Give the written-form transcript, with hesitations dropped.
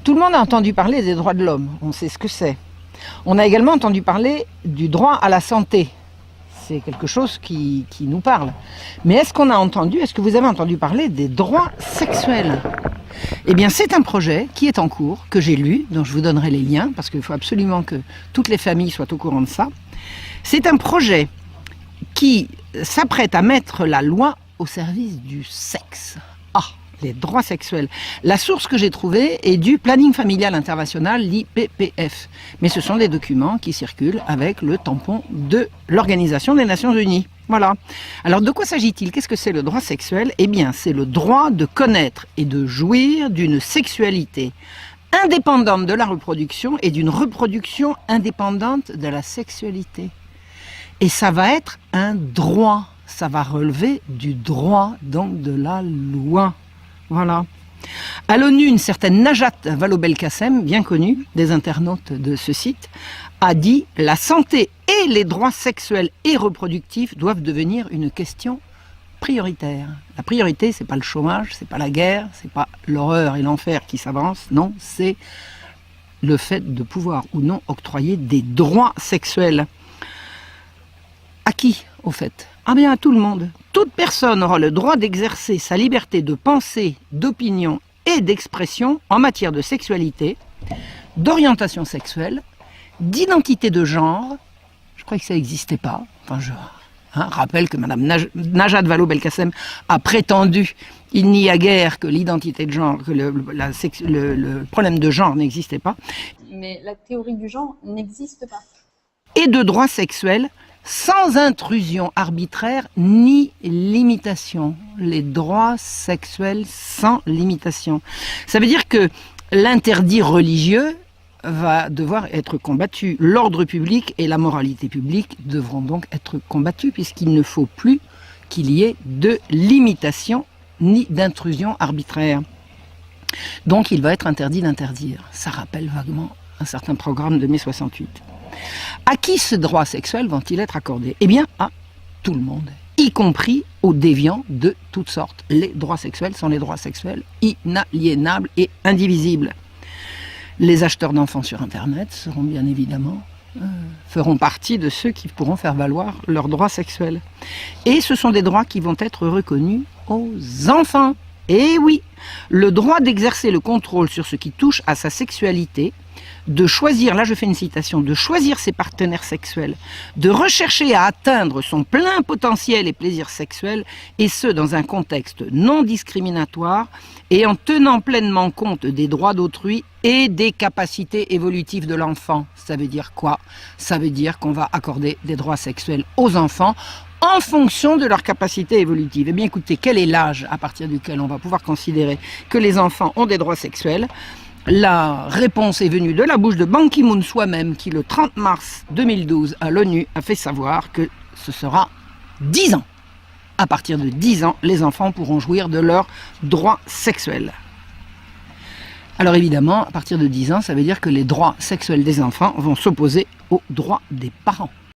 Tout le monde a entendu parler des droits de l'homme, on sait ce que c'est. On a également entendu parler du droit à la santé. C'est quelque chose qui nous parle. Mais est-ce que vous avez entendu parler des droits sexuels? Eh bien, c'est un projet qui est en cours, que j'ai lu, dont je vous donnerai les liens, parce qu'il faut absolument que toutes les familles soient au courant de ça. C'est un projet qui s'apprête à mettre la loi au service du sexe. Ah, les droits sexuels. La source que j'ai trouvée est du Planning Familial International, l'IPPF. Mais ce sont des documents qui circulent avec le tampon de l'Organisation des Nations Unies. Voilà. Alors de quoi s'agit-il? Qu'est-ce que c'est le droit sexuel? Eh bien, c'est le droit de connaître et de jouir d'une sexualité indépendante de la reproduction et d'une reproduction indépendante de la sexualité. Et ça va être un droit. Ça va relever du droit, donc de la loi. Voilà. À l'ONU, une certaine Najat Vallaud-Belkacem, bien connue des internautes de ce site, a dit « La santé et les droits sexuels et reproductifs doivent devenir une question prioritaire. » La priorité, c'est pas le chômage, c'est pas la guerre, c'est pas l'horreur et l'enfer qui s'avancent, non, c'est le fait de pouvoir ou non octroyer des droits sexuels. À qui, au fait? Ah bien, à tout le monde. Toute personne aura le droit d'exercer sa liberté de pensée, d'opinion et d'expression en matière de sexualité, d'orientation sexuelle, d'identité de genre. Je crois que ça n'existait pas. Enfin, je rappelle que Mme Najat Vallaud-Belkacem a prétendu il n'y a guère que l'identité de genre, que le problème de genre n'existait pas. Mais la théorie du genre n'existe pas. Et de droits sexuels sans intrusion arbitraire ni limitation. Les droits sexuels sans limitation. Ça veut dire que l'interdit religieux va devoir être combattu. L'ordre public et la moralité publique devront donc être combattus puisqu'il ne faut plus qu'il y ait de limitation ni d'intrusion arbitraire. Donc il va être interdit d'interdire. Ça rappelle vaguement un certain programme de mai 68. À qui ce droit sexuel vont-ils être accordés? Eh bien, à tout le monde, y compris aux déviants de toutes sortes. Les droits sexuels sont les droits sexuels inaliénables et indivisibles. Les acheteurs d'enfants sur Internet seront bien évidemment, feront partie de ceux qui pourront faire valoir leurs droits sexuels. Et ce sont des droits qui vont être reconnus aux enfants. Et oui, le droit d'exercer le contrôle sur ce qui touche à sa sexualité, de choisir, là je fais une citation, de choisir ses partenaires sexuels, de rechercher à atteindre son plein potentiel et plaisir sexuel, et ce dans un contexte non discriminatoire et en tenant pleinement compte des droits d'autrui et des capacités évolutives de l'enfant. Ça veut dire quoi? Ça veut dire qu'on va accorder des droits sexuels aux enfants en fonction de leur capacité évolutive. Eh bien écoutez, quel est l'âge à partir duquel on va pouvoir considérer que les enfants ont des droits sexuels? La réponse est venue de la bouche de Ban Ki-moon soi-même, qui le 30 mars 2012 à l'ONU a fait savoir que ce sera 10 ans. À partir de 10 ans, les enfants pourront jouir de leurs droits sexuels. Alors évidemment, à partir de 10 ans, ça veut dire que les droits sexuels des enfants vont s'opposer aux droits des parents.